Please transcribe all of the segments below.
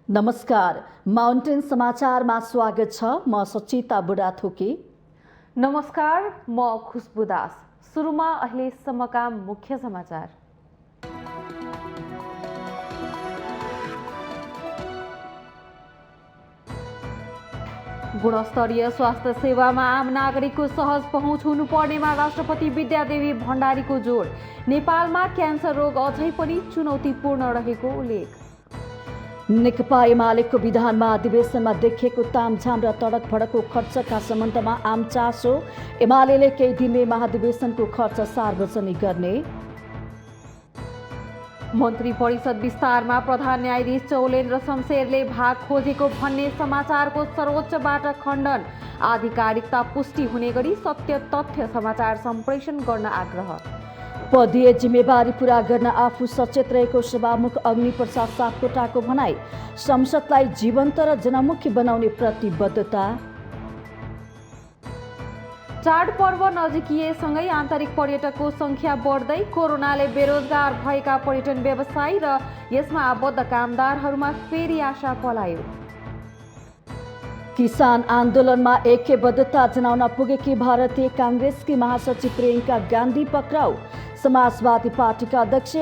नमस्कार, माउन्टेन समाचारमा स्वागत छ। म सचिता बुढाथोकी। नमस्कार, म खुशबु दास। सुरुमा अहिलेसम्मका मुख्य समाचार। गुणस्तरीय स्वास्थ्य सेवामा आम नागरिकको सहज पहुँच हुनुपर्नेमा राष्ट्रपति विद्यादेवी भण्डारीको जोड। नेपालमा क्यान्सर रोग अझै पनि चुनौतीपूर्ण रहेको उल्लेख। नेकपा एमालेको विधान महाधिवेशनमा देखिएको तामझाम र तडक भडकको खर्चका सम्बन्धमा आम चासो। एमाले केही दिनमै महाधिवेशनको खर्च सार्वजनिक गर्ने। मन्त्री परिषद विस्तारमा प्रधान न्यायाधीश चौलेन्द्र शमशेरले भाग खोजेको भन्ने समाचारको सर्वोच्चबाट खण्डन। आधिकारिकता पुष्टि हुने गरी सत्य तथ्य समाचार सम्प्रेषण गर्न आग्रह। पदीय जिम्मेवारी पूरा गर्न आफू सचेत रहेको सभामुख अग्निप्रसाद सापकोटाको भनाई। संसदलाई जीवन्त र जनमुखी बनाउने प्रतिबद्धता। चाडपर्व नजिकिएसँगै आन्तरिक पर्यटकको संख्या बढ्दै कोरोनाले बेरोजगार भएका पर्यटन व्यवसायी र यसमा आबद्ध कामदारहरूमा फेरि आशा पलायो। किसान आन्दोलनमा ऐक्यबद्धता जनाउन पुगेकी भारतीय काङ्ग्रेसकी महासचिव प्रियङ्का गान्धी पक्राउ। समाजवादी पार्टीका अध्यक्ष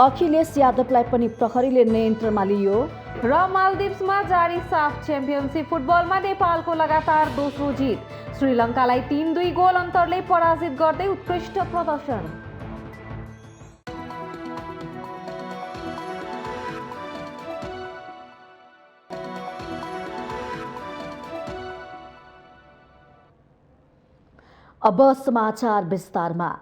अखिलेश यादवलाई पनि प्रहरीले नियन्त्रणमा लियो। र मालदिप्समा जारी साफ च्याम्पियनसिप फुटबलमा नेपालको लगातार दोस्रो जित। श्रीलङ्कालाई 3-2 गोल अन्तरले पराजित गर्दै उत्कृष्ट प्रदर्शन। अब समाचार विस्तारमा।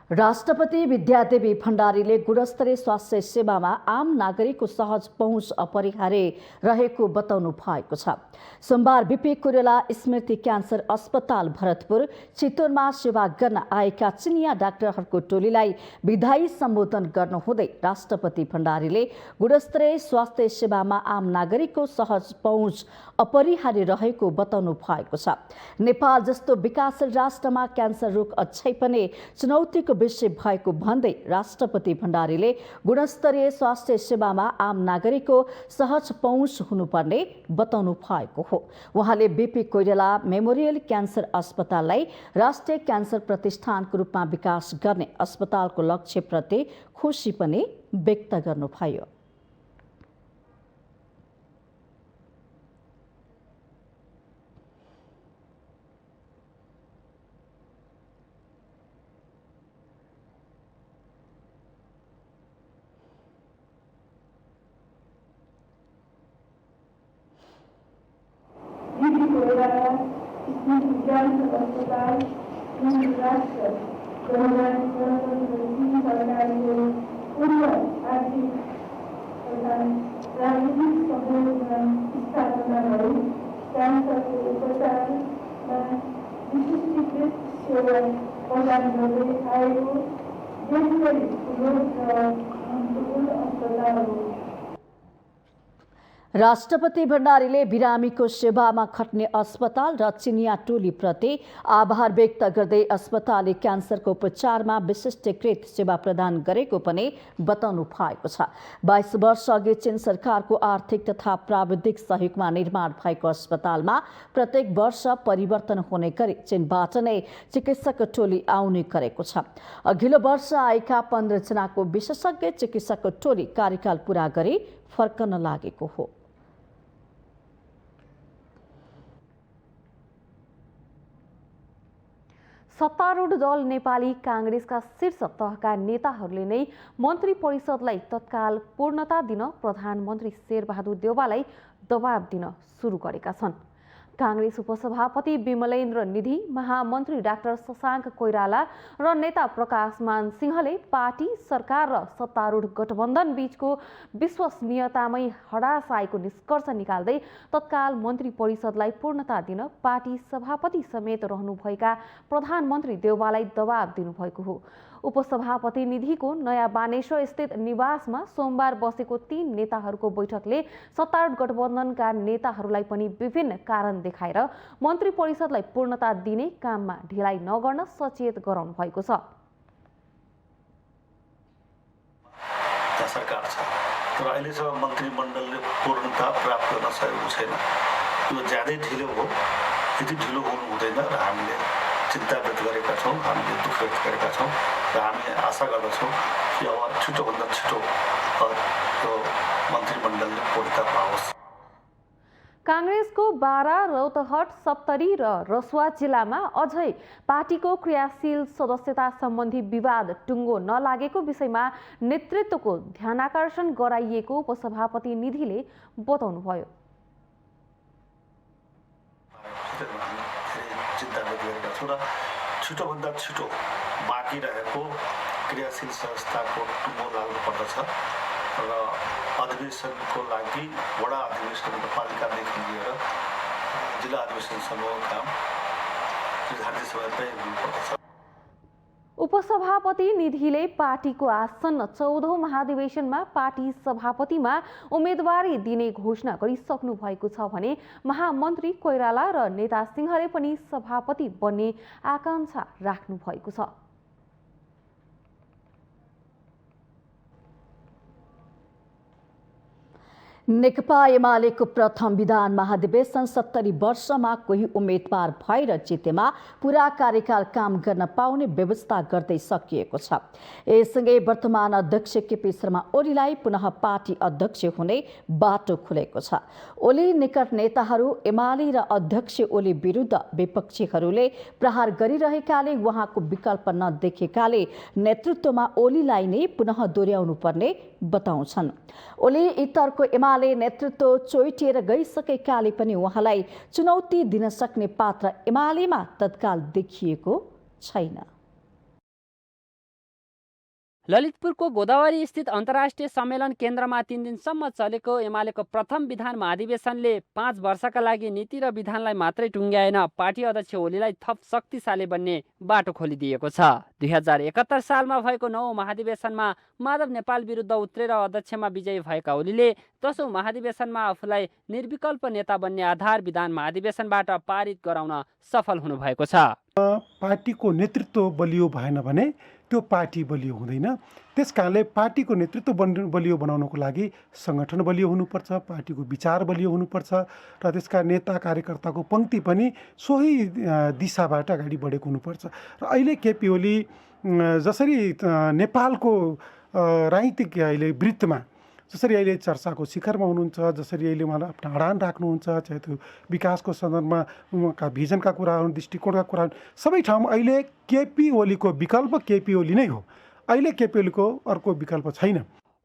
राष्ट्रपति विद्यादेवी भण्डारीले गुणस्तरीय स्वास्थ्य सेवामा आम नागरिकको सहज पहुँच अपरिहार्य रहेको बताउनु भएको छ। सोमबार बीपी कोइराला स्मृति क्यान्सर अस्पताल भरतपुर चितवनमा सेवा गर्न आएका चिनिया डाक्टरहरूको टोलीलाई विधायी सम्बोधन गर्नुहुँदै राष्ट्रपति भण्डारीले गुणस्तरीय स्वास्थ्य सेवामा आम नागरिकको सहज पहुँच अपरिहार्य रहेको बताउनु भएको छ। नेपाल जस्तो विकासशील राष्ट्रमा क्यान्सर रोग अझै पनि चुनौतीको विषय भएको भन्दै राष्ट्रपति भण्डारीले गुणस्तरीय स्वास्थ्य सेवामा आम नागरिकको सहज पहुँच हुनुपर्ने बताउनु भएको हो। उहाँले बीपी कोइराला मेमोरियल क्यान्सर अस्पताललाई राष्ट्रिय क्यान्सर प्रतिष्ठानको रूपमा विकास गर्ने अस्पतालको लक्ष्यप्रति खुसी पनि व्यक्त गर्नुभयो। राष्ट्रपति भण्डारीले बिरामीको सेवामा खट्ने अस्पताल र चिनिया टोलीप्रति आभार व्यक्त गर्दै अस्पतालले क्यान्सरको उपचारमा विशिष्टीकृत सेवा प्रदान गरेको पनि बताउनु भएको छ। 22 वर्ष अघि चीन सरकारको आर्थिक तथा प्राविधिक सहयोगमा निर्माण भएको अस्पतालमा प्रत्येक वर्ष परिवर्तन हुने गरी चीनबाट नै चिकित्सक टोली आउने गरेको छ। अघिल्लो वर्ष आएका 15 जनाको विशेषज्ञ चिकित्सक टोली कार्यकाल पूरा गरी फर्कन लागेको हो। सत्तारूढ दल नेपाली काङ्ग्रेसका शीर्ष तहका नेताहरूले नै मन्त्री परिषदलाई तत्काल पूर्णता दिन प्रधानमन्त्री शेरबहादुर देउवालाई दबाब दिन सुरु गरेका छन्। काङ्ग्रेस उपसभापति विमलेन्द्र निधि, महामन्त्री डाक्टर शशाङ्क कोइराला र नेता प्रकाशमान सिंहले पार्टी सरकार र सत्तारूढ गठबन्धन बीचको विश्वसनीयतामै हडास आएको निष्कर्ष निकाल्दै तत्काल मन्त्री परिषदलाई पूर्णता दिन पार्टी सभापति समेत रहनुभएका प्रधानमन्त्री देउवालाई दबाब दिनुभएको हो। उपसभापति निधिको नयाँ बानेश्वर स्थित निवासमा सोमबार बसेको 3 नेताहरूको बैठकले सत्तारूढ गठबन्धनका नेताहरूलाई पनि विभिन्न कारण देखाएर मन्त्री परिषदलाई पूर्णता दिने काममा ढिलाइ नगर्न सचेत गराउनु भएको छ। सरकार छ तर अहिलेसम्म मन्त्रीमण्डलले पूर्णता प्राप्त गर्न सकेको छैन। यो ज्यादै ढिलो हो, यति ढिलो हुनु हुँदैन र हामीले चिन्ता व्यक्त गरेका छौँ, हामीले दुःख व्यक्त गरेका छौँ र हामी आशा गर्दछौँ कि अब छिटोभन्दा छिटो यो मन्त्रीमण्डलले पूर्णता पाओस्। काङ्ग्रेसको बारा, रौतहट, सप्तरी र रसुवा जिल्लामा अझै पार्टीको क्रियाशील सदस्यता सम्बन्धी विवाद टुङ्गो नलागेको विषयमा नेतृत्वको ध्यानाकर्षण गराइएको उपसभापति निधिले बताउनुभयो। चिन्ता व्यक्त गरेका छौँ र छिटोभन्दा छिटो बाँकी रहेको क्रियाशील संस्थाको टुङ्गो लाग्नुपर्दछ र अधिवेशनको लागि वडा अधिवेशन नगरपालिकादेखि लिएर जिल्ला अधिवेशनसम्मको काम निर्धारित समयमै हुनुपर्दछ। उपसभापति निधिले पार्टीको आसन्न 14औं महाधिवेशनमा पार्टी सभापतिमा उम्मेदवारी दिने घोषणा गरिसक्नु भएको छ भने महामन्त्री कोइराला र नेता सिंहले पनि सभापति बन्ने आकांक्षा राख्नु भएको छ। नेकपा एमालेको प्रथम विधान महाधिवेशन 70 वर्षमा कोही उम्मेदवार भएर जितेमा पूरा कार्यकाल काम गर्न पाउने व्यवस्था गर्दै सकिएको छ। यससँगै वर्तमान अध्यक्ष केपी शर्मा ओलीलाई पुनः पार्टी अध्यक्ष हुने बाटो खुलेको छ। ओली निकट नेताहरू एमाले र अध्यक्ष ओली विरुद्ध विपक्षीहरूले प्रहार गरिरहेकाले उहाँको विकल्प नदेखेकाले नेतृत्वमा ओलीलाई नै पुनः दोहोर्याउनु पर्ने बताउँछन्। ओली इतरको एमाले नेतृत्व चोइटिएर गइसकेकाले पनि उहाँलाई चुनौती दिन सक्ने पात्र एमालेमा तत्काल देखिएको छैन। ललितपुरको गोदावरी स्थित अन्तर्राष्ट्रिय सम्मेलन केन्द्रमा 3 दिनसम्म चलेको एमालेको प्रथम विधान महाधिवेशनले 5 वर्षका लागि नीति र विधानलाई मात्रै टुङ्ग्याएन, पार्टी अध्यक्ष ओलीलाई थप शक्तिशाली बन्ने बाटो खोलिदिएको छ। 2071 सालमा भएको 9औं महाधिवेशनमा माधव नेपाल विरुद्ध उत्रेर अध्यक्षमा विजयी भएका ओलीले 10औं महाधिवेशनमा आफूलाई निर्विकल्प नेता बन्ने आधार विधान महाधिवेशनबाट पारित गराउन सफल हुनुभएको छ। पार्टीको नेतृत्व बलियो भएन भने त्यो पार्टी बलियो हुँदैन। त्यसकारणले पार्टीको नेतृत्व बलियो बनाउनको लागि सङ्गठन बलियो हुनुपर्छ, पार्टीको विचार बलियो हुनुपर्छ र त्यसका नेता कार्यकर्ताको पङ्क्ति पनि सोही दिशाबाट अगाडि बढेको हुनुपर्छ। र अहिले केपी ओली जसरी नेपालको राजनीतिक अहिले वृत्तमा जसरी अहिले चर्चाको शिखरमा हुनुहुन्छ, जसरी अहिले उहाँले आफ्नो अडान राख्नुहुन्छ, चाहे त्यो विकासको सन्दर्भमा उहाँका भिजनका कुराहरू, दृष्टिकोणका कुराहरू, सबै ठाउँमा अहिले केपी ओलीको विकल्प केपी ओली नै हो। अहिले केपी ओलीको अर्को विकल्प छैन।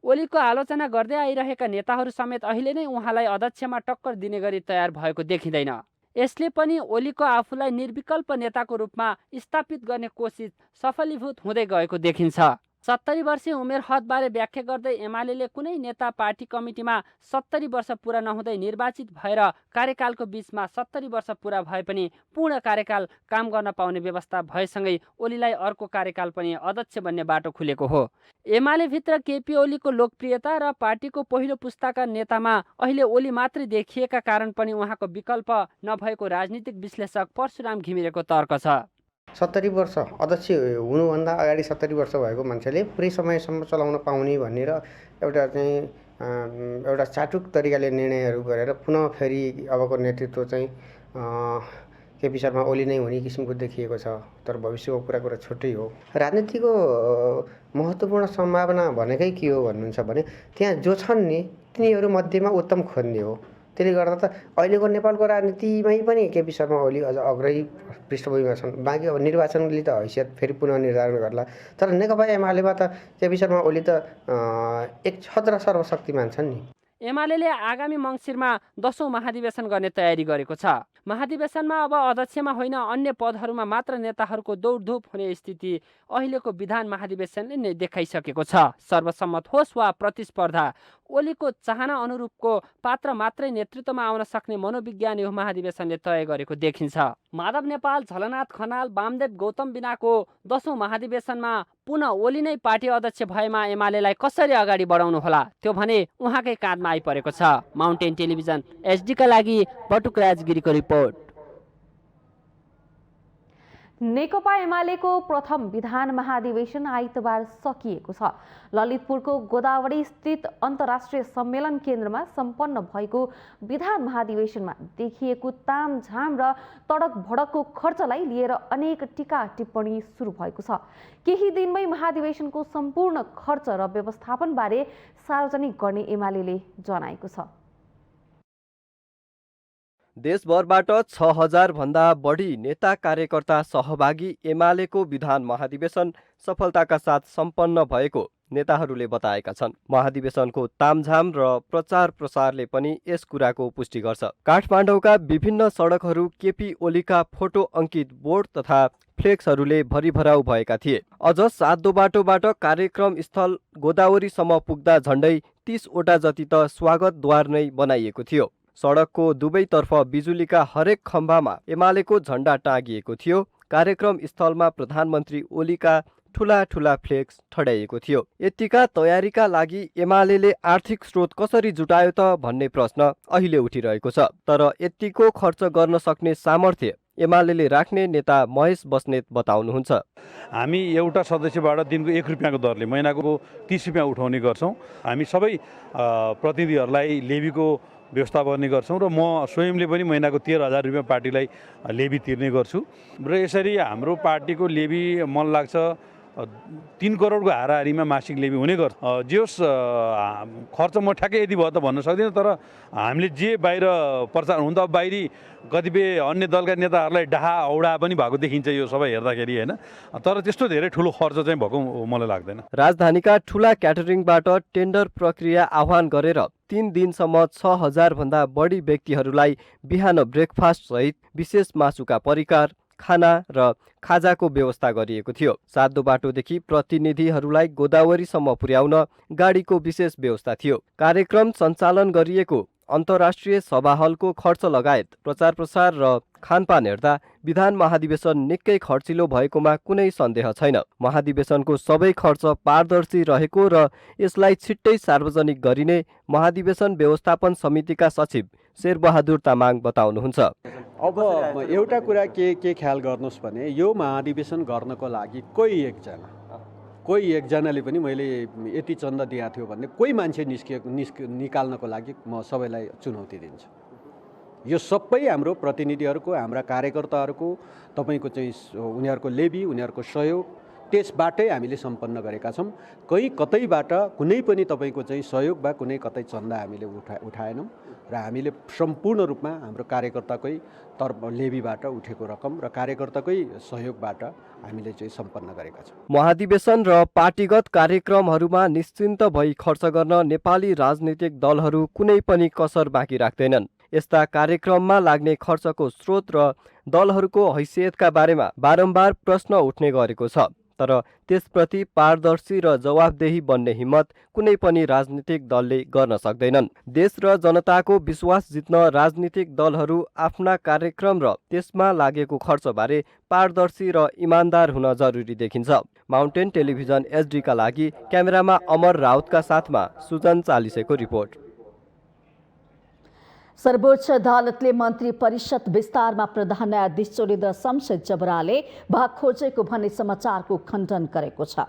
ओलीको आलोचना गर्दै आइरहेका नेताहरू समेत अहिले नै उहाँलाई अध्यक्षमा टक्कर दिने गरी तयार भएको देखिँदैन। यसले पनि ओलीको आफूलाई निर्विकल्प नेताको रूपमा स्थापित गर्ने कोसिस सफलीभूत हुँदै गएको देखिन्छ। 70 वर्षीय उमेर हदबारे व्याख्या गर्दै एमालेले कुनै नेता पार्टी कमिटीमा 70 वर्ष पुरा नहुँदै निर्वाचित भएर कार्यकालको बीचमा 70 वर्ष पुरा भए पनि पूर्ण कार्यकाल काम गर्न पाउने व्यवस्था भएसँगै ओलीलाई अर्को कार्यकाल पनि अध्यक्ष बन्ने बाटो खुलेको हो। एमाले भित्र केपी ओलीको लोकप्रियता र पार्टीको पहिलो पुस्ताका नेतामा अहिले ओली मात्रै देखिएका कारण पनि उहाँको विकल्प नभएको राजनीतिक विश्लेषक परशुराम घिमिरेको तर्क छ। 70 वर्ष अध्यक्ष हुनुभन्दा अगाडि 70 वर्ष भएको मान्छेले पुरै समयसम्म चलाउन पाउने भन्ने र एउटा चाहिँ एउटा चाटुक तरिकाले निर्णयहरू गरेर पुनः फेरि अबको नेतृत्व चाहिँ केपी शर्मा ओली नै हुने किसिमको देखिएको छ। तर भविष्यको कुरा छुट्टै हो। राजनीतिको महत्त्वपूर्ण सम्भावना भनेकै के हो भन्नुहुन्छ भने त्यहाँ जो छन् नि तिनीहरू मध्येमा उत्तम खोज्ने हो। त्यसले गर्दा त अहिलेको नेपालको राजनीतिमै पनि केपी शर्मा ओली अझ अग्रही पृष्ठभूमिमा छन्। बाँकी अब निर्वाचनले त हैसियत फेरि पुनः निर्धारण गर्ला। तर नेकपा एमालेमा त केपी शर्मा ओली त एक छत्र सर्वशक्तिमान छन् नि। एमालेले आगामी मङ्सिरमा 10औं महाधिवेशन गर्ने तयारी गरेको छ। महाधिवेशनमा अब अध्यक्षमा होइन अन्य पदहरूमा मात्र नेताहरूको दौडधुप हुने स्थिति अहिलेको विधान महाधिवेशनले नै देखाइसकेको छ। सर्वसम्मत होस् वा प्रतिस्पर्धा, ओलीको चाहना अनुरूपको पात्र मात्रै नेतृत्वमा आउन सक्ने मनोविज्ञान यो महाधिवेशनले तय गरेको देखिन्छ। माधव नेपाल, झलनाथ खनाल, वामदेव गौतम बिनाको 10औं महाधिवेशनमा पुनः ओली नै पार्टी अध्यक्ष भएमा एमालेलाई कसरी अगाडि बढाउनु होला त्यो भने उहाँकै काँधमा आइपरेको छ। माउन्टेन टेलिभिजन एचडीका लागि बटुक राजगिरीको रिपोर्ट। नेकपा एमालेको प्रथम विधान महाधिवेशन आइतबार सकिएको छ। ललितपुरको गोदावरी स्थित अन्तर्राष्ट्रिय सम्मेलन केन्द्रमा सम्पन्न भएको विधान महाधिवेशनमा देखिएको तामझाम र तडक भडकको खर्चलाई लिएर अनेक टीका टिप्पणी सुरु भएको छ। केही दिनमै महाधिवेशनको सम्पूर्ण खर्च र व्यवस्थापनबारे सार्वजनिक गर्ने एमालेले जनाएको छ। देशभरबाट 6000 भन्दा बढी नेता कार्यकर्ता सहभागी एमालेको विधान महाधिवेशन सफलताका साथ सम्पन्न भएको नेताहरूले बताएका छन्। महाधिवेशनको तामझाम र प्रचार प्रसारले पनि यस कुराको पुष्टि गर्छ। काठमाडौँका विभिन्न सडकहरू केपी ओलीका फोटो अङ्कित बोर्ड तथा फ्लेक्सहरूले भरिभराउ भएका थिए। अझ सातो बाटोबाट कार्यक्रम स्थल गोदावरीसम्म पुग्दा झण्डै 30 वटा जति त स्वागतद्वार नै बनाइएको थियो। सडकको दुवैतर्फ बिजुलीका हरेक खम्बामा एमालेको झण्डा टाँगिएको थियो। कार्यक्रम स्थलमा प्रधानमन्त्री ओलीका ठूला फ्लेक्स ठड्याइएको थियो। यतिका तयारीका लागि एमालेले आर्थिक स्रोत कसरी जुटायो त भन्ने प्रश्न अहिले उठिरहेको छ। तर यतिको खर्च गर्न सक्ने सामर्थ्य एमालेले राख्ने नेता महेश बस्नेत बताउनुहुन्छ। हामी एउटा सदस्यबाट दिनको 1 रुपियाँको दरले महिनाको 30 रुपियाँ उठाउने गर्छौँ। हामी सबै प्रतिनिधिहरूलाई लेबीको व्यवस्था गर्ने गर्छौँ र म स्वयंले पनि महिनाको 13,000 रुपियाँ पार्टीलाई लेबी तिर्ने गर्छु र यसरी हाम्रो पार्टीको लेबी मन लाग्छ 3 करोडको हाराहारीमा मासिक लेबी हुने गर्छ। जे होस् खर्च म ठ्याक्कै यति भयो त भन्न सक्दिनँ, तर हामीले जे बाहिर प्रचार हुन त बाहिरी कतिपय अन्य दलका नेताहरूलाई डाहा औडा पनि भएको देखिन्छ यो सबै हेर्दाखेरि हैन, तर त्यस्तो धेरै ठुलो खर्च चाहिँ भएको मलाई लाग्दैन। राजधानीका ठूला क्याटरिङबाट टेन्डर प्रक्रिया आह्वान गरेर 3 दिनसम्म 6000 भन्दा बढी व्यक्तिहरूलाई बिहान ब्रेकफास्ट सहित विशेष मासुका परिकार, खाना र खाजाको व्यवस्था गरिएको थियो। सातो बाटोदेखि प्रतिनिधिहरूलाई गोदावरीसम्म पुर्याउन गाडीको विशेष व्यवस्था थियो। कार्यक्रम सञ्चालन गरिएको अन्तर्राष्ट्रिय सभा हलको खर्च लगायत प्रचार प्रसार र खानपान हेर्दा विधान महाधिवेशन निकै खर्चिलो भएकोमा कुनै सन्देह छैन। महाधिवेशनको सबै खर्च पारदर्शी रहेको र यसलाई छिट्टै सार्वजनिक गरिने महाधिवेशन व्यवस्थापन समितिका सचिव शेरबहादुर तामाङ बताउनुहुन्छ। अब एउटा कुरा के ख्याल गर्नुहोस् भने यो महाधिवेशन गर्नको लागि कोही एकजनाले पनि मैले यति चन्दा दिएको थियो भन्ने कोही मान्छे निकाल्नको लागि म सबैलाई चुनौती दिन्छु। यो सबै हाम्रो प्रतिनिधिहरूको, हाम्रा कार्यकर्ताहरूको, तपाईँको चाहिँ उनीहरूको लेबी, उनीहरूको सहयोग त्यसबाटै हामीले सम्पन्न गरेका छौँ। कतैबाट कुनै पनि तपाईँको चाहिँ सहयोग वा कुनै कतै चन्दा हामीले उठाएनौँ र हामीले सम्पूर्ण रूपमा हाम्रो कार्यकर्ताकै तर्फ लेबीबाट उठेको रकम र कार्यकर्ताकै सहयोगबाट हामीले चाहिँ सम्पन्न गरेका छौँ। महाधिवेशन र पार्टीगत कार्यक्रमहरूमा निश्चिन्त भई खर्च गर्न नेपाली राजनीतिक दलहरू कुनै पनि कसर बाँकी राख्दैनन्। यस्ता कार्यक्रममा लाग्ने खर्चको स्रोत र दलहरूको हैसियतका बारेमा बारम्बार प्रश्न उठ्ने गरेको छ, तर त्यसप्रति पारदर्शी र जवाबदेही बन्ने हिम्मत कुनै पनि राजनीतिक दलले गर्न सक्दैनन्। देश र जनताको विश्वास जित्न राजनीतिक दलहरू आफ्ना कार्यक्रम र त्यसमा लागेको खर्चबारे पारदर्शी र इमान्दार हुन जरुरी देखिन्छ। माउन्टेन टेलिभिजन एचडीका लागि क्यामेरामा अमर राउतका साथमा सुजन चालिसेको रिपोर्ट। सर्वोच्च अदालतले मन्त्री परिषद विस्तारमा प्रधान न्यायाधीश चौधरी शमशेर जबराले भाग खोजेको भन्ने समाचारको खण्डन गरेको छ।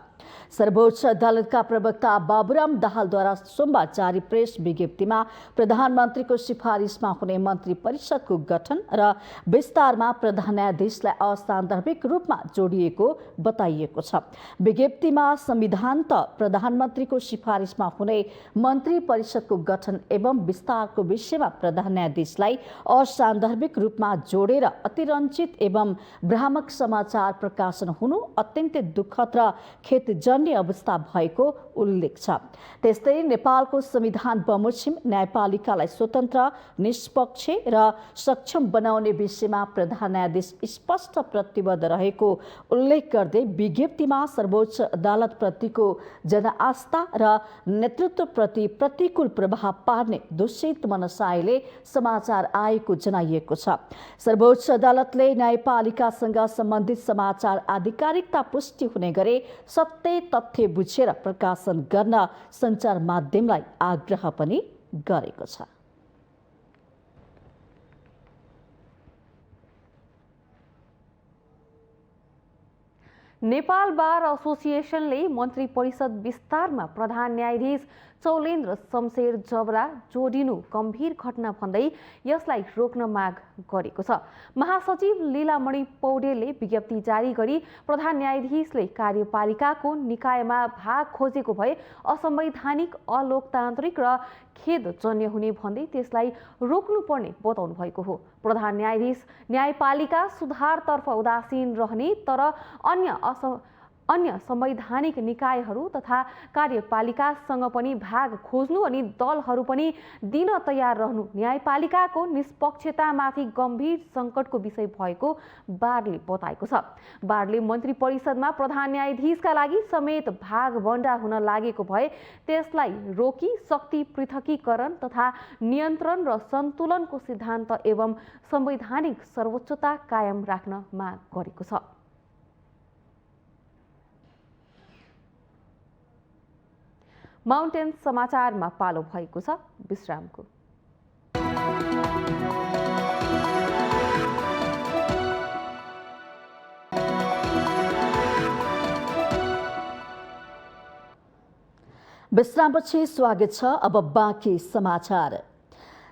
सर्वोच्च अदालतका प्रवक्ता बाबुराम दाहालद्वारा सोमबार जारी प्रेस विज्ञप्तिमा प्रधानमन्त्रीको सिफारिसमा हुने मन्त्री परिषदको गठन र विस्तारमा प्रधान न्यायाधीशलाई असान्दर्भिक रूपमा जोडिएको बताइएको छ। विज्ञप्तिमा संविधान त प्रधानमन्त्रीको सिफारिसमा हुने मन्त्री परिषदको गठन एवं विस्तारको विषयमा प्रधान न्यायाधीशलाई असान्दर्भिक रूपमा जोडेर अतिरञ्चित एवं भ्रामक समाचार प्रकाशन हुनु अत्यन्तै दुःखद र खेदजन्य अवस्था भएको उल्लेख छ। त्यस्तै नेपालको संविधान बमोजिम न्यायपालिकालाई स्वतन्त्र, निष्पक्ष र सक्षम बनाउने विषयमा प्रधान न्यायाधीश स्पष्ट प्रतिबद्ध रहेको उल्लेख गर्दै विज्ञप्तिमा सर्वोच्च अदालतप्रतिको जनआस्था र नेतृत्वप्रति प्रतिकूल प्रभाव पार्ने दूषित मनसायले समाचार आएको जनाइएको छ। सर्वोच्च अदालतले न्यायपालिकासँग सम्बन्धित समाचार आधिकारिकता पुष्टि हुने गरी सत्य तथ्य बुझेर प्रकाशन गर्न सञ्चार माध्यमलाई आग्रह पनि गरेको छ। नेपाल बार एसोसिएसनले मन्त्री परिषद विस्तारमा प्रधान न्यायाधीश चौलेन्द्र शमशेर जबरा जोडिनु गम्भीर घटना भन्दै यसलाई रोक्न माग गरेको छ। महासचिव लीलामणि पौडेलले विज्ञप्ति जारी गरी प्रधान न्यायाधीशले कार्यपालिकाको निकायमा भाग खोजेको भए असंवैधानिक, अलोकतान्त्रिक र खेदजन्य हुने भन्दै त्यसलाई रोक्नुपर्ने बताउनु भएको हो। प्रधान न्यायाधीश न्यायपालिका सुधारतर्फ उदासीन रहने तर अन्य संवैधानिक निकायहरू तथा कार्यपालिकासँग पनि भाग खोज्नु अनि दलहरू पनि दिन तयार रहनु न्यायपालिकाको निष्पक्षतामाथि गम्भीर सङ्कटको विषय भएको बारले बताएको छ। बारले मन्त्री परिषदमा प्रधान न्यायाधीशका लागि समेत भागभण्डा हुन लागेको भए त्यसलाई रोकी शक्ति पृथकीकरण तथा नियन्त्रण र सन्तुलनको सिद्धान्त एवं संवैधानिक सर्वोच्चता कायम राख्न माग गरेको छ। माउन्टेन समाचारमा पालो भएको छ विश्रामको। विश्रामपछि स्वागत छ। अब बाँकी समाचार।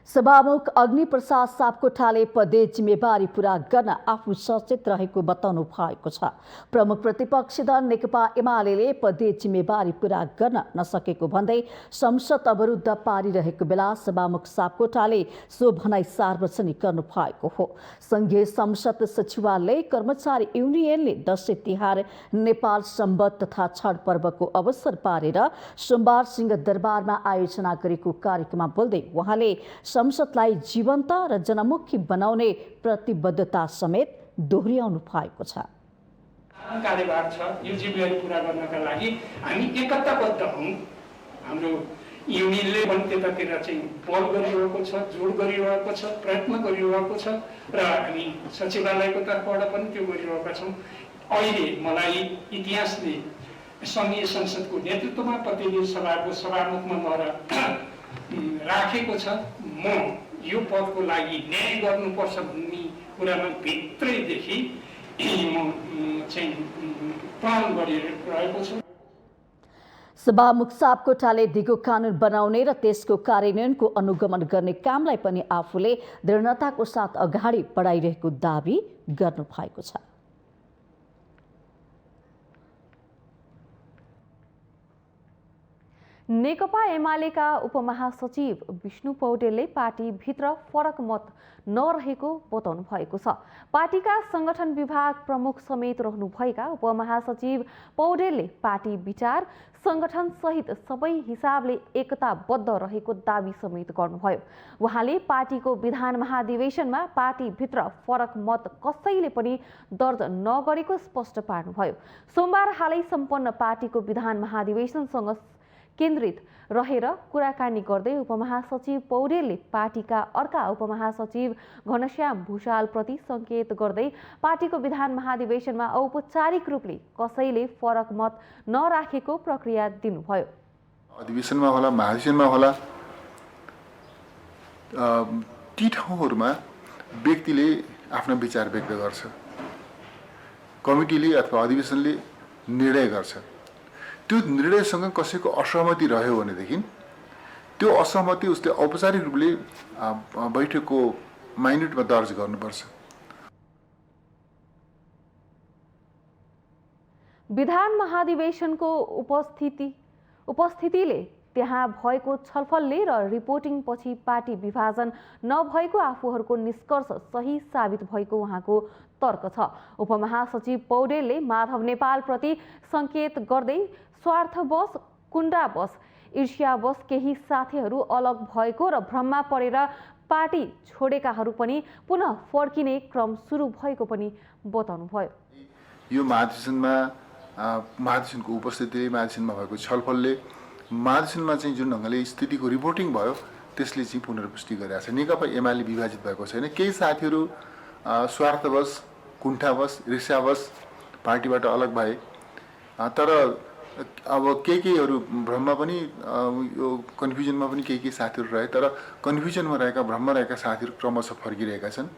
सभामुख अग्निप्रसाद सापकोटाले पदे जिम्मेवारी पूरा गर्न आफू सचेत रहेको बताउनु भएको छ। प्रमुख प्रतिपक्षी दल नेकपा एमाले पदे जिम्मेवारी पूरा गर्न नसकेको भन्दै संसद अवरुद्ध पारिरहेको बेला सभामुख सापकोटाले सो भनाई सार्वजनिक गर्नु भएको हो। संघीय संसद सचिवालय कर्मचारी युनियनले दशैं तिहार, नेपाल सम्वत तथा छठ पर्वको अवसर पारेर सोमबार सिंहदरबारमा आयोजना गरेको कार्यक्रममा बोल्दै उहाँले संसदलाई जीवन्त र जनमुखी बनाउने प्रतिबद्धता समेत दोहोर्याउनु भएको छ। कार्यभार छ, यो जिम्मेवारी पूरा गर्नका लागि हामी एकताबद्ध हौं। हाम्रो युनियनले पनि त्यतातिर चाहिँ पहल गरिरहेको छ, जोड गरिरहेको छ, प्रयत्न गरिरहेको छ र हामी सचिवालयको तर्फबाट पनि त्यो गरिरहेका छौं। अहिले मलाई इतिहासले संघीय संसदको नेतृत्वमा प्रतिनिधि सभाको सभामुखमा गएर राखेको छ। म यो पदको लागि न्याय गर्नुपर्छ भन्ने कुरामा भित्रैदेखि म चाहिँ प्रण गरिरहेको छु। सभामुख सापकोटाले दिगो कानुन बनाउने र त्यसको कार्यान्वयनको अनुगमन गर्ने कामलाई पनि आफूले दृढताको साथ अगाडि बढाइरहेको दावी गर्नु भएको छ। नेकपा एमालेका उपमहासचिव विष्णु पौडेलले पार्टीभित्र फरक मत नरहेको बताउनु भएको छ। पार्टीका संगठन विभाग प्रमुख समेत रहनुभएका उपमहासचिव पौडेलले पार्टी विचार संगठन सहित सबै हिसाबले एकताबद्ध रहेको दावी समेत गर्नुभयो। उहाँले पार्टीको विधान महाधिवेशनमा पार्टीभित्र फरक मत कसैले पनि दर्ज नगरेको स्पष्ट पार्नुभयो। सोमबार हालै सम्पन्न पार्टीको विधान महाधिवेशनसँग केन्द्रित रहेर कुराकानी गर्दै उपमहासचिव पौडेलले पार्टीका अर्का उपमहासचिव घनश्याम भूषालप्रति संकेत गर्दै पार्टीको विधान महाधिवेशनमा औपचारिक रूपले कसैले फरक मत नराखेको प्रक्रिया दिनुभयो। अधिवेशनमा होला, महाधिवेशनमा होला, ती ठाउँहरूमा व्यक्तिले आफ्ना विचार व्यक्त गर्छ, कमिटीले अथवा अधिवेशनले निर्णय गर्छ। त्यो निर्णयसँग कसैको असहमति रह्यो भनेदेखि त्यो असहमति उसले औपचारिक रूपले बैठकको माइन्युटमा दर्ज गर्नुपर्छ। विधान महाधिवेशनको उपस्थितिले त्यहाँ भएको छलफलले र रिपोर्टिङ पछि पार्टी विभाजन नभएको आफूहरूको निष्कर्ष सही साबित भएको उहाँको तर्क छ। उपमहासचिव पौडेलले माधव नेपालप्रति संकेत गर्दै स्वार्थवश, कुण्डावश, ईर्ष्यावश केही साथीहरू अलग भएको र भ्रममा परेर पार्टी छोडेकाहरू पनि पुनः फर्किने क्रम सुरु भएको पनि बताउनुभयो। यो महाधिवेशनको उपस्थितिले, महाधिवेशनमा भएको छलफलले, महाधिवेशनमा चाहिँ जुन ढङ्गले स्थितिको रिपोर्टिङ भयो त्यसले चाहिँ पुनर्पुष्टि गरिरहेको छ। नेकपा एमाले विभाजित भएको छैन। केही साथीहरू स्वार्थवश, कुण्ठावश, ईर्ष्यावश पार्टीबाट अलग भए, तर अब केहीहरू भ्रममा पनि यो कन्फ्युजनमा पनि केही साथीहरू रहे, तर कन्फ्युजनमा रहेका, भ्रममा रहेका साथीहरू क्रमशः फर्किरहेका छन्।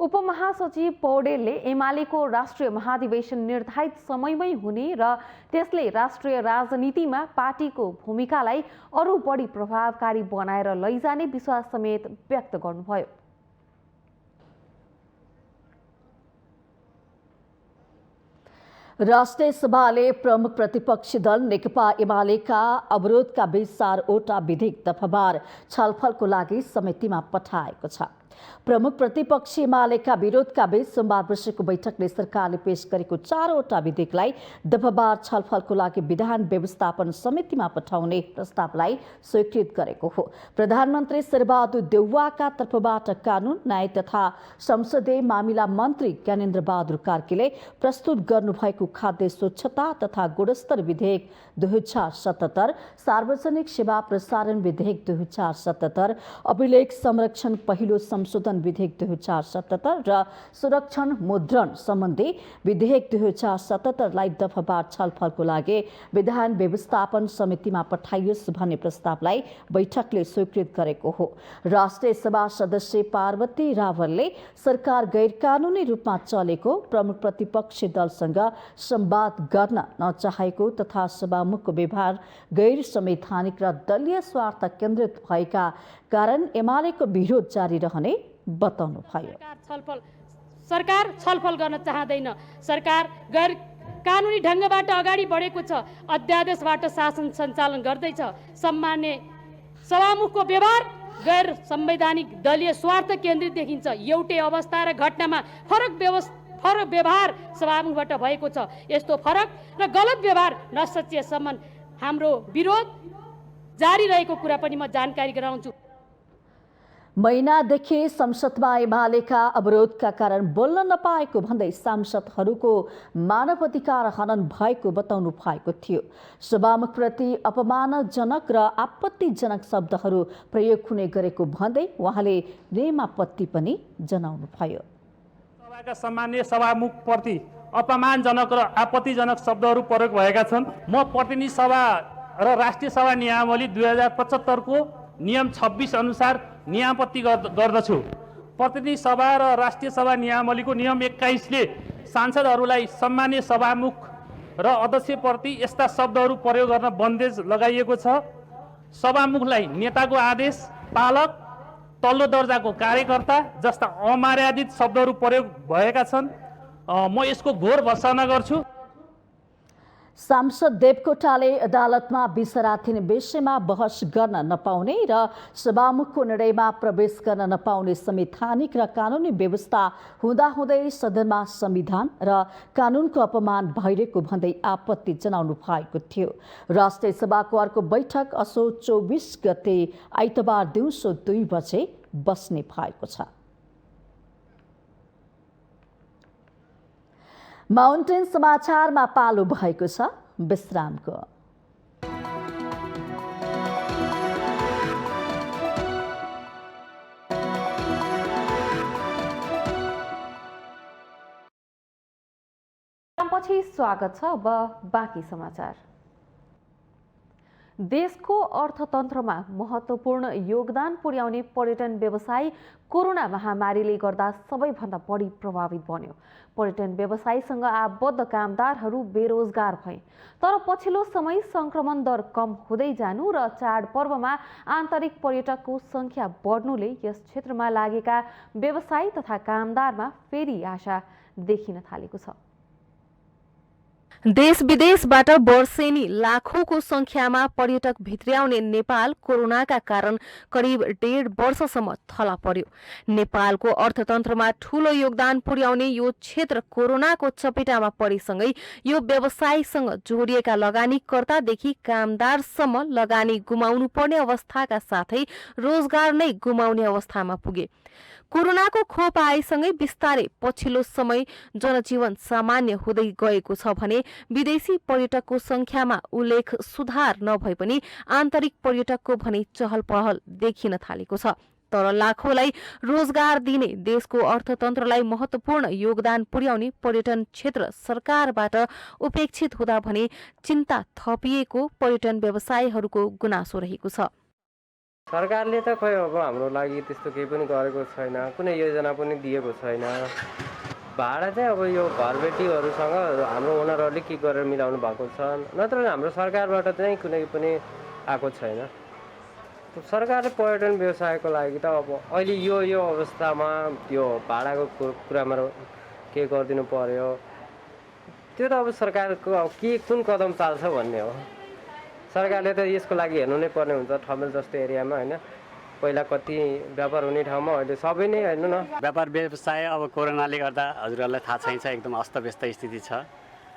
उपमहासचिव पौडेलले एमालेको राष्ट्रिय महाधिवेशन निर्धारित समयमै हुने र त्यसले राष्ट्रिय राजनीतिमा पार्टीको भूमिकालाई अरू बढी प्रभावकारी बनाएर लैजाने विश्वास समेत व्यक्त गर्नुभयो। राष्ट्रिय सभाले प्रमुख प्रतिपक्षी दल नेकपा एमालेका अवरोधका बीच 4वटा विधेयक दफाबार छलफलको लागि समितिमा पठाएको छ। प्रमुख प्रतिपक्षी एमालेका विरोधका बीच सोमबार बसेको बैठकले सरकारले पेश गरेको 4वटा विधेयकलाई दफाबार छलफलको लागि विधान व्यवस्थापन समितिमा पठाउने प्रस्तावलाई स्वीकृत गरेको हो। प्रधानमन्त्री शेरबहादुर देउवाका तर्फबाट कानून, न्याय तथा संसदीय मामिला मन्त्री ज्ञानेन्द्र बहादुर कार्कीले प्रस्तुत गर्नुभएको खाद्य स्वच्छता तथा गुणस्तर विधेयक 2077, सार्वजनिक सेवा प्रसारण विधेयक 2077, अभिलेख संरक्षण पहिलो संशोधन विधेयक 2077 र सुरक्षण मुद्रण सम्बन्धी विधेयक 2077लाई दफाबार छलफलको लागि विधान व्यवस्थापन समितिमा पठाइयोस् भन्ने प्रस्तावलाई बैठकले स्वीकृत गरेको हो। राष्ट्रिय सभा सदस्य पार्वती रावलले सरकार गैर कानूनी रूपमा चलेको, प्रमुख प्रतिपक्षी दलसँग संवाद गर्न नचाहेको तथा सभामुखको व्यवहार गैर संवैधानिक र दलीय स्वार्थ केन्द्रित भएका कारण एमालेको विरोध जारी रहने बताउनु भयो। सरकार छलफल गर्न चाहदैन। सरकार गैर कानुनी ढङ्गबाट अगाडि बढेको छ, अध्यादेशबाट शासन सञ्चालन गर्दैछ। सम्मान्य सभामुखको व्यवहार गैर संवैधानिक दलीय स्वार्थ केन्द्रित देखिन्छ। एउटै अवस्था र घटनामा फरक व्यवहार सभामुखबाट भएको छ। यस्तो फरक र गलत व्यवहार नसचिएसम्म हाम्रो विरोध जारी रहेको कुरा पनि म जानकारी गराउँछु। महिनादेखि संसदमा एमालेका अवरोधका कारण बोल्न नपाएको भन्दै सांसदहरूको मानवाधिकार हनन भएको बताउनु भएको थियो। सभामुखप्रति अपमानजनक र आपत्तिजनक शब्दहरू प्रयोग हुने गरेको भन्दै उहाँले नियमापत्ति पनि जनाउनु भयो। सभाका सम्माननीय सभामुखप्रति अपमानजनक र आपत्तिजनक शब्दहरू प्रयोग भएका छन्। म प्रतिनिधि सभा र राष्ट्रिय सभा नियमावली 2075 को नियम 26 अनुसार नियमापत्ति गर्दछु। प्रतिनिधि सभा र राष्ट्रिय सभा नियमावलीको नियम 21 ले सांसदहरूलाई सम्माननीय सभामुख र अध्यक्षप्रति यस्ता शब्दहरू प्रयोग गर्न बन्देज लगाइएको छ। सभामुखलाई नेताको आदेश पालक, तल्लो दर्जाको कार्यकर्ता जस्ता अमर्यादित शब्दहरू प्रयोग भएका छन्। म यसको घोर भर्त्सना गर्छु। सांसद देवकोटाले अदालतमा विचाराधीन विषयमा बहस गर्न नपाउने र सभामुखको निर्णयमा प्रवेश गर्न नपाउने संवैधानिक र कानुनी व्यवस्था हुँदाहुँदै सदनमा संविधान र कानुनको अपमान भइरहेको भन्दै आपत्ति जनाउनु भएको थियो। राष्ट्रिय सभाको अर्को बैठक असोज 24 गते आइतबार दिउँसो 2 बजे बस्ने भएको छ। माउन्टेन समाचारमा पालो भएको छ विश्रामको। पछि स्वागत छ। अब बाँकी समाचार। देशको अर्थतन्त्रमा महत्त्वपूर्ण योगदान पुर्याउने पर्यटन व्यवसाय कोरोना महामारीले गर्दा सबैभन्दा बढी प्रभावित बन्यो। पर्यटन व्यवसायसँग आबद्ध कामदारहरू बेरोजगार भए। तर पछिल्लो समय संक्रमण दर कम हुँदै जानु र चाडपर्वमा आन्तरिक पर्यटकको संख्या बढ्नुले यस क्षेत्रमा लागेका व्यवसायी तथा कामदारमा फेरि आशा देखिन थालेको छ। देश विदेशबाट वर्षेनी लाखौंको संख्यामा पर्यटक भित्र्याउने नेपाल कोरोनाका कारण करिब 1.5 वर्षसम्म थला पर्यो। नेपालको अर्थतन्त्रमा ठूलो योगदान पुर्याउने यो क्षेत्र कोरोनाको चपेटामा परेसँगै यो व्यवसायसँग जोडिएका लगानीकर्तादेखि कामदारसम्म लगानी गुमाउनु पर्ने अवस्थाका साथै रोजगार नै गुमाउने अवस्थामा पुगे। कोरोनाको खोप आएसँगै बिस्तारै पछिल्लो समय जनजीवन सामान्य हुँदै गएको छ भने विदेशी पर्यटकको संख्यामा उल्लेख सुधार नभए पनि आन्तरिक पर्यटकको भने चहल पहल देखिन थालेको छ। तर लाखौंलाई रोजगार दिने देशको अर्थतन्त्रलाई महत्त्वपूर्ण योगदान पुर्याउने पर्यटन क्षेत्र सरकारबाट उपेक्षित हुँदा भने चिन्ता थपिएको पर्यटन व्यवसायीहरूको गुनासो रहेको छ। सरकारले त खोइ अब हाम्रो लागि त्यस्तो केही पनि गरेको छैन, कुनै योजना पनि दिएको छैन। भाडा चाहिँ अब यो घरबेटीहरूसँग हाम्रो ओनरहरूले के गरेर मिलाउनु भएको छ, नत्र हाम्रो सरकारबाट चाहिँ कुनै पनि आएको छैन। सरकारले पर्यटन व्यवसायको लागि त अब अहिले यो अवस्थामा त्यो भाडाको कुरामा के गरिदिनु पर्यो, त्यो त अब सरकारको अब कुन कदम चाल्छ भन्ने हो। सरकारले त यसको लागि हेर्नु नै पर्ने हुन्छ। ठमेल जस्तो एरियामा होइन, पहिला कति व्यापार हुने ठाउँमा अहिले सबै नै हेर्नु न। व्यापार व्यवसाय अब कोरोनाले गर्दा हजुरहरूलाई थाहा छैन एकदम अस्तव्यस्त स्थिति छ।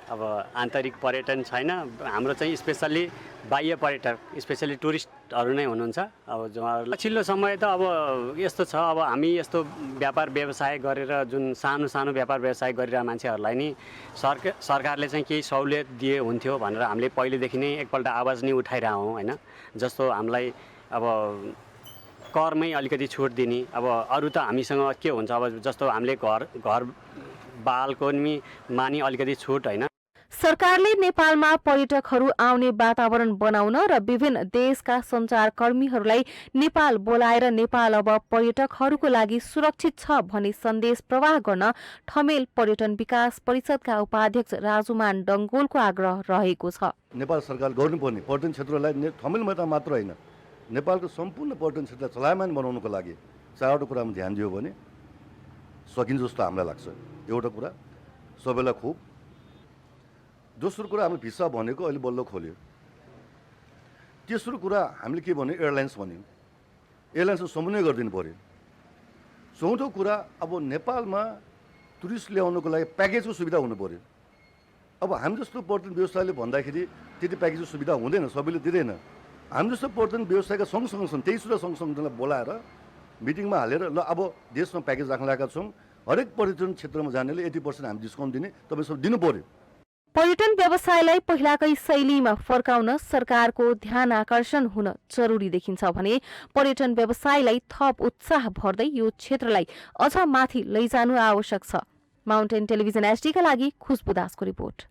अब आन्तरिक पर्यटन छैन, हाम्रो चाहिँ स्पेसल्ली बाह्य पर्यटक स्पेसल्ली टुरिस्टहरू नै हुनुहुन्छ। अब उहाँहरूलाई पछिल्लो समय त अब यस्तो छ, अब हामी यस्तो व्यापार व्यवसाय गरेर जुन सानो व्यापार व्यवसाय गरिरहेको मान्छेहरूलाई नि सरकारले चाहिँ केही सहुलियत दिए हुन्थ्यो भनेर हामीले पहिलेदेखि नै एकपल्ट आवाज नै उठाइरहौँ होइन। जस्तो हामीलाई अब करमै अलिकति छुट दिने, अब अरू त हामीसँग के हुन्छ, अब जस्तो हामीले घर बालकोनीमा नि अलिकति छुट होइन। सरकारले नेपालमा पर्यटकहरू आउने वातावरण बनाउन र विभिन्न देशका सञ्चारकर्मीहरूलाई नेपाल बोलाएर नेपाल अब पर्यटकहरूको लागि सुरक्षित छ भन्ने सन्देश प्रवाह गर्न ठमेल पर्यटन विकास परिषदका उपाध्यक्ष राजुमान डङ्गोलको आग्रह रहेको छ। नेपाल सरकार गर्नुपर्ने पर्यटन क्षेत्रलाई ठमेल मैदान मात्र होइन, नेपालको सम्पूर्ण पर्यटन क्षेत्रलाई चलायमान बनाउनको लागि चारवटा कुरामा ध्यान दियो भने सकिन्छ जस्तो हामीलाई लाग्छ। एउटा कुरा सबैलाई खोप, दोस्रो कुरा हामीले भिसा भनेको अहिले बल्ल खोल्यो, तेस्रो कुरा हामीले के भन्यो एयरलाइन्स भन्यो, एयरलाइन्सको समन्वय गरिदिनु पर्यो। चौथो कुरा अब नेपालमा टुरिस्ट ल्याउनको लागि प्याकेजको सुविधा हुनु पर्यो। अब हामी जस्तो पर्यटन व्यवसायले भन्दाखेरि त्यति प्याकेजको सुविधा हुँदैन, सबैले दिँदैन। हामी जस्तो पर्यटन व्यवसायका सँगसँगै 23वटा सँगसँगैलाई बोलाएर मिटिङमा हालेर ल अब देशमा प्याकेज राख्न लागेका छौँ, हरेक पर्यटन क्षेत्रमा जानेले 80% हामी डिस्काउन्ट दिने, तपाईँ सब दिनु पर्यो। पर्यटन व्यवसायलाई पहिलाकै शैलीमा फर्काउन सरकारको ध्यान आकर्षण हुन जरुरी देखिन्छ भने पर्यटन व्यवसायलाई थप उत्साह भर्दै यो क्षेत्रलाई अझ माथि लैजानु आवश्यक छ। माउन्टेन टेलिभिजन एचडीका लागि खुशबु दासको रिपोर्ट।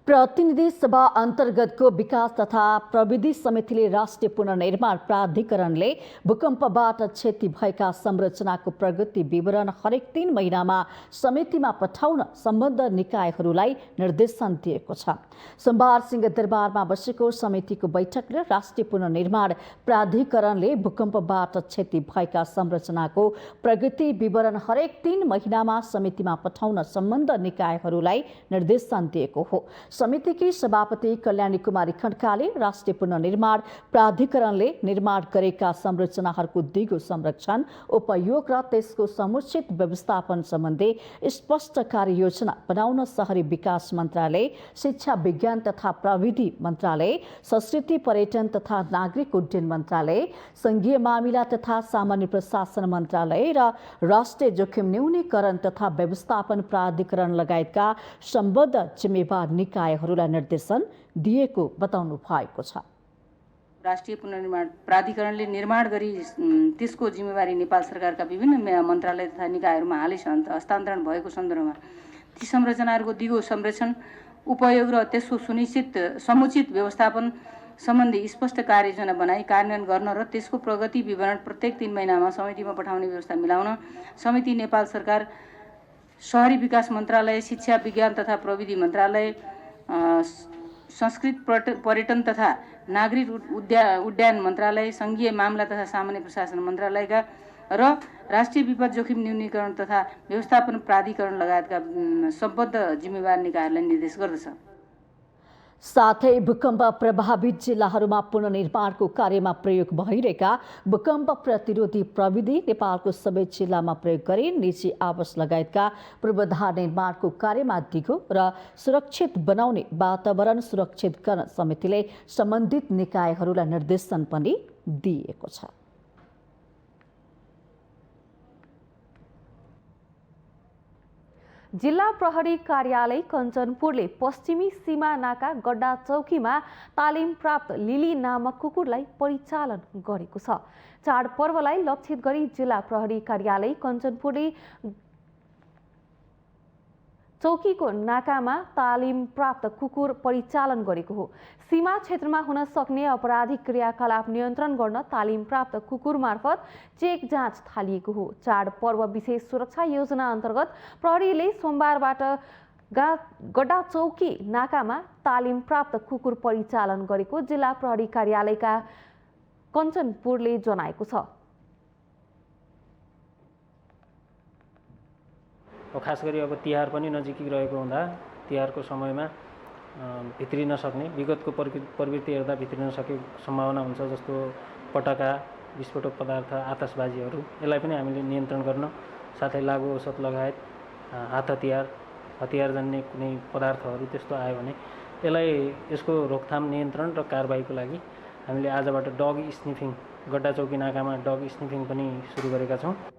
प्रतिनिधि सभा अन्तर्गतको विकास तथा प्रविधि समितिले राष्ट्रिय पुनर्निर्माण प्राधिकरणले भूकम्पबाट क्षति भएका संरचनाको प्रगति विवरण हरेक 3 महिनामा समितिमा पठाउन सम्बद्ध निकायहरूलाई निर्देशन दिएको छ। सोमबार सिंहदरबारमा बसेको समितिको बैठकले राष्ट्रिय पुनर्निर्माण प्राधिकरणले भूकम्पबाट क्षति भएका संरचनाको प्रगति विवरण हरेक 3 महिनामा समितिमा पठाउन सम्बद्ध निकायहरूलाई निर्देशन दिएको हो। समितिकी सभापति कल्याणी कुमारी खड्काले राष्ट्रिय पुनर्निर्माण प्राधिकरणले निर्माण गरेका संरचनाहरूको दिगो संरक्षण, उपयोग र त्यसको समुचित व्यवस्थापन सम्बन्धी स्पष्ट कार्ययोजना बनाउन शहरी विकास मन्त्रालय, शिक्षा विज्ञान तथा प्रविधि मन्त्रालय, संस्कृति पर्यटन तथा नागरिक उड्डयन मन्त्रालय, संघीय मामिला तथा सामान्य प्रशासन मन्त्रालय र राष्ट्रिय जोखिम न्यूनीकरण तथा व्यवस्थापन प्राधिकरण लगायतका सम्बद्ध जिम्मेवार निकायहरूलाई निर्देशन दिएको बताउनु भएको छ। राष्ट्रिय पुनर्निर्माण प्राधिकरणले निर्माण गरी त्यसको जिम्मेवारी नेपाल सरकारका विभिन्न मन्त्रालय तथा निकायहरूमा हालै हस्तान्तरण भएको सन्दर्भमा ती संरचनाहरूको दिगो संरक्षण, उपयोग र त्यसको समुचित व्यवस्थापन सम्बन्धी स्पष्ट कार्ययोजना बनाई कार्यान्वयन गर्न र त्यसको प्रगति विवरण प्रत्येक 3 महिनामा समितिमा पठाउने व्यवस्था मिलाउन समिति नेपाल सरकार, शहरी विकास मन्त्रालय, शिक्षा विज्ञान तथा प्रविधि मन्त्रालय, संस्कृति पर्यटन तथा नागरिक उड्डयन मन्त्रालय, संघीय मामला तथा सामान्य प्रशासन मन्त्रालयका र राष्ट्रिय विपद जोखिम न्यूनीकरण तथा व्यवस्थापन प्राधिकरण लगायतका सम्बद्ध जिम्मेवार निकायहरूलाई निर्देश गर्दछ। साथै भूकम्प प्रभावित जिल्लाहरूमा पुनर्निर्माणको कार्यमा प्रयोग भइरहेका भूकम्प प्रतिरोधी प्रविधि नेपालको सबै जिल्लामा प्रयोग गरी निजी आवास लगायतका पूर्वाधार निर्माणको कार्यमा दिगो र सुरक्षित बनाउने वातावरण सुरक्षित गर्न समितिले सम्बन्धित निकायहरूलाई निर्देशन पनि दिएको छ। जिल्ला प्रहरी कार्यालय कञ्चनपुरले पश्चिमी सीमा नाका गड्डा चौकीमा तालिम प्राप्त लिली नामक कुकुरलाई परिचालन गरेको छ। चाडपर्वलाई लक्षित गरी जिल्ला प्रहरी कार्यालय कञ्चनपुरले चौकीको नाकामा तालिम प्राप्त कुकुर परिचालन गरेको हो। सीमा क्षेत्रमा हुन सक्ने आपराधिक क्रियाकलाप नियन्त्रण गर्न तालिम प्राप्त कुकुर मार्फत चेक जाँच थालिएको हो। चाडपर्व विशेष सुरक्षा योजना अन्तर्गत प्रहरीले सोमबारबाट गड्डा चौकी नाकामा तालिम प्राप्त कुकुर परिचालन गरेको जिल्ला प्रहरी कार्यालयका कञ्चनपुरले जनाएको छ। खास गरी अब तिहार पनि नजिकै रहेको हुँदा तिहारको समयमा भित्रिन सक्ने विगतको प्रवृत्ति हेर्दा भित्रिन सकेको सम्भावना हुन्छ, जस्तो पटाका, विस्फोटक पदार्थ, आतसबाजीहरू, यसलाई पनि हामीले नियन्त्रण गर्न, साथै लागु औषध लगायत हात हतियार जन्ने कुनै पदार्थहरू त्यस्तो आयो भने यसको रोकथाम, नियन्त्रण र कारबाहीको लागि हामीले आजबाट डग स्निफिङ, गड्डा चौकी नाकामा डग स्निफिङ पनि सुरु गरेका छौँ।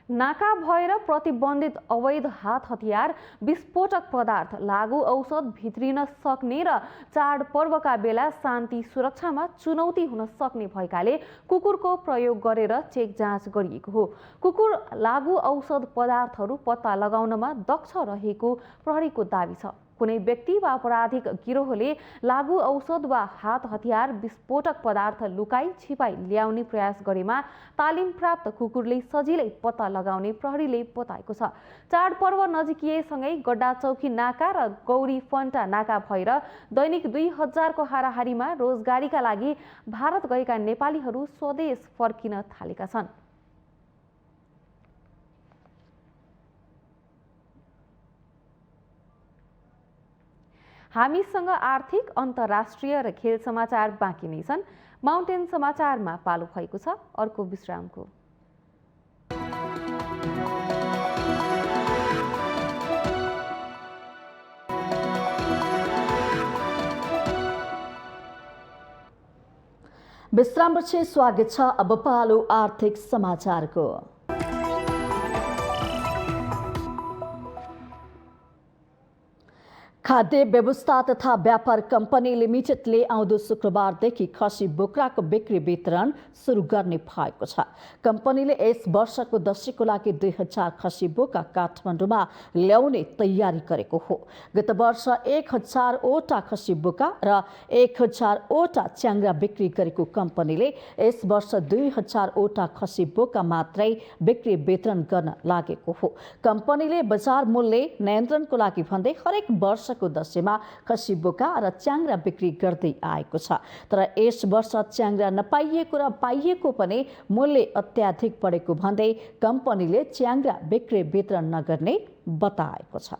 नाका भएर प्रतिबन्धित अवैध हात हतियार, विस्फोटक पदार्थ, लागु औषध भित्रिन सक्ने र चाडपर्वका बेला शान्ति सुरक्षामा चुनौती हुन सक्ने भएकाले कुकुरको प्रयोग गरेर चेक जाँच गरिएको हो। कुकुर लागु औषध पदार्थहरू पत्ता लगाउनमा दक्ष रहेको प्रहरीको दाबी छ। कुनै व्यक्ति वा आपराधिक गिरोहले लागु औषध वा हात हतियार, विस्फोटक पदार्थ लुकाई छिपाई ल्याउने प्रयास गरेमा तालिम प्राप्त कुकुरले सजिलै पत्ता लगाउने प्रहरीले बताएको छ। चाडपर्व नजिकिएसँगै गड्डा चौकी नाका र गौरी फन्टा नाका भएर दैनिक 2000 को हाराहारीमा रोजगारीका लागि भारत गएका नेपालीहरू स्वदेश फर्किन थालेका छन्। हामीसँग आर्थिक, अन्तर्राष्ट्रिय र खेल समाचार बाँकी नै छन्। माउन्टेन समाचारमा पालो भएको छ अर्को विश्रामको। विश्रामपछि स्वागत छ। अब पालो आर्थिक समाचारको। खाद्य व्यवस्था तथा व्यापार कम्पनी लिमिटेडले आउँदो शुक्रबारदेखि खसी बोक्राको बिक्री वितरण सुरु गर्ने भएको छ। कम्पनीले यस वर्षको दशैंको लागि 2000 खसी बोका काठमाडौँमा ल्याउने तयारी गरेको हो। गत वर्ष 1000 वटा खसी बोका र 1000 वटा च्याङ्ग्रा बिक्री गरेको कम्पनीले यस वर्ष 2000 वटा खसी बोका मात्रै बिक्री वितरण गर्न लागेको हो। कम्पनीले बजार मूल्य नियन्त्रणको लागि भन्दै हरेक वर्ष दशैंमा खसी बोका र च्याङ्ग्रा बिक्री गर्दै आएको छ। तर यस वर्ष च्याङ्ग्रा नपाइएको र पाइएको पनि मूल्य अत्याधिक बढेको भन्दै कम्पनीले च्याङ्ग्रा बिक्री वितरण नगर्ने बताएको छ।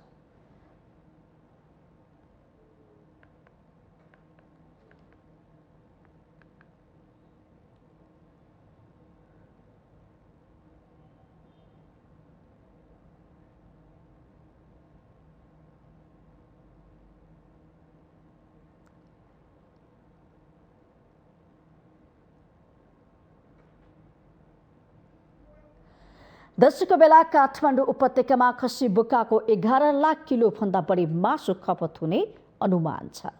दशैंको बेला काठमाडौँ उपत्यकामा खसी बोकाको 11 लाख किलो भन्दा बढी मासु खपत हुने अनुमान छ।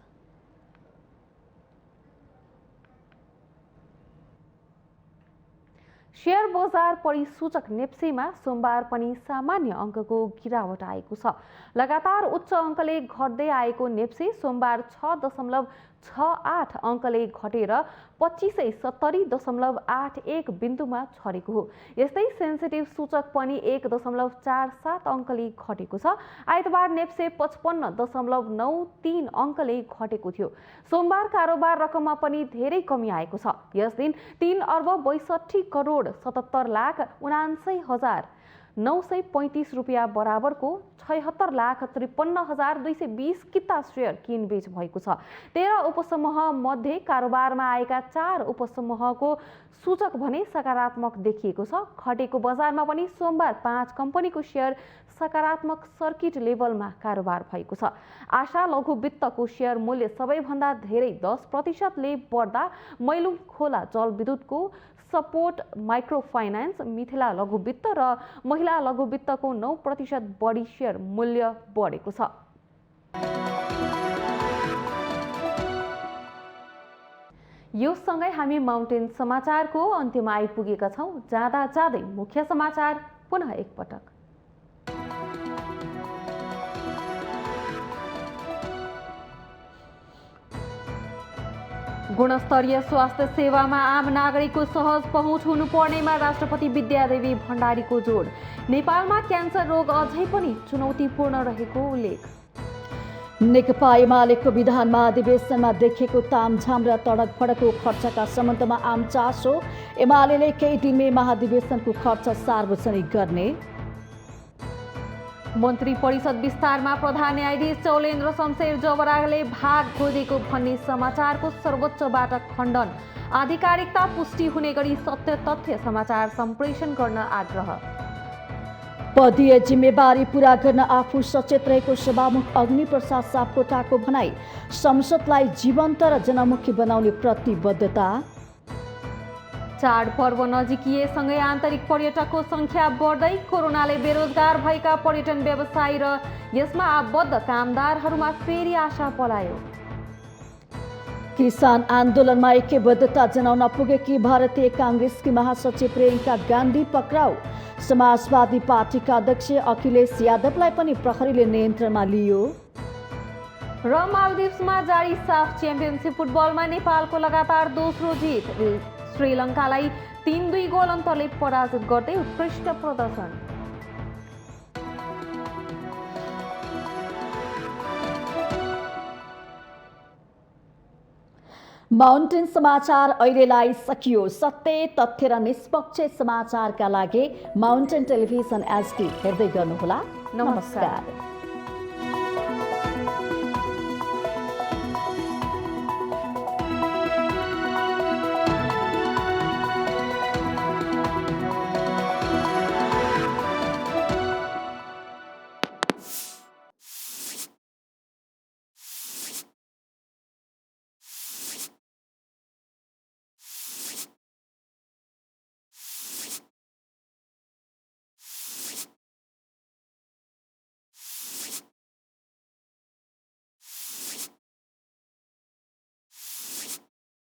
शेयर बजार परिसूचक नेप्सीमा सोमबार पनि सामान्य अङ्कको गिरावट आएको छ। लगातार उच्च अङ्कले घट्दै आएको नेप्सी सोमबार 6.68 अङ्कले घटेर 2570.81 बिन्दुमा छरेको हो। यस्तै सेन्सिटिभ सूचक पनि 1.47 अङ्कले घटेको छ। आइतबार नेप्से 55.93 अङ्कले घटेको थियो। सोमबार कारोबार रकममा पनि धेरै कमी आएको छ। यस दिन 3 अर्ब 62 करोड 77 लाख 79,935 रुपियाँ बराबरको 76,53,220 किता शेयर किनबेच भएको छ। 13 उपसमूह मध्ये कारोबारमा आएका 4 उपसमूहको सूचक भने सकारात्मक देखिएको छ। घटेको बजारमा पनि सोमबार 5 कम्पनीको शेयर सकारात्मक सर्किट लेभलमा कारोबार भएको छ। आशा लघु वित्तको शेयर मूल्य सबैभन्दा धेरै 10% ले बढ्दा मैलुङ खोला जलविद्युतको सपोर्ट माइक्रो फाइनान्स, मिथिला लघु वित्त र महिला लघु वित्तको 9% बढी शेयर मूल्य बढेको छ। यो सँगै हामी माउन्टेन समाचारको अन्त्यमा आइपुगेका छौँ। जाँदा जाँदै मुख्य समाचार पुनः एकपटक। गुणस्तरीय स्वास्थ्य सेवामा आम नागरिकको सहज पहुँच हुनुपर्नेमा राष्ट्रपति विद्यादेवी भण्डारीको जोड। नेपालमा क्यान्सर रोग अझै पनि चुनौतीपूर्ण रहेको उल्लेख। नेकपा एमालेको विधान महाधिवेशनमा देखिएको तामझाम र तडक भडकको खर्चका सम्बन्धमा आम चासो। एमालेले केही दिनमै महाधिवेशनको खर्च सार्वजनिक गर्ने। मन्त्री परिषद विस्तारमा प्रधान न्यायाधीश चौलेन्द्र शमशेर जबराले भाग खोजेको भन्ने समाचारको सर्वोच्चबाट खण्डन। आधिकारिकता पुष्टि हुने गरी सत्य तथ्य समाचार सम्प्रेषण गर्न आग्रह। पदीय जिम्मेवारी पूरा गर्न आफू सचेत रहेको सभामुख अग्निप्रसाद सापकोटाको भनाई। संसदलाई जीवन्त र जनमुखी बनाउने प्रतिबद्धता। चाडपर्व नजिकिएसँगै आन्तरिक पर्यटकको संख्या बढ्दै। कोरोनाले बेरोजगार भएका पर्यटन व्यवसायी र यसमा आबद्ध कामदारहरूमा फेरि आशा पलायो। किसान आन्दोलनमा ऐक्यबद्धता जनाउन पुगेकी भारतीय काङ्ग्रेसकी महासचिव प्रियङ्का गान्धी पक्राउ। समाजवादी पार्टीका अध्यक्ष अखिलेश यादवलाई पनि प्रहरीले नियन्त्रणमा लियो। र मालदिप्समा जारी साफ च्याम्पियनसिप फुटबलमा नेपालको लगातार दोस्रो जित। श्रीलङ्कालाई 3-2 गोल अन्तरले पराजित गर्दै उत्कृष्ट प्रदर्शन। माउन्टेन समाचार अहिलेलाई सकियो। सत्य तथ्य र निष्पक्ष समाचारका लागि माउन्टेन टेलिभिजन एचडी हेर्दै गर्नुहोला। नमस्कार।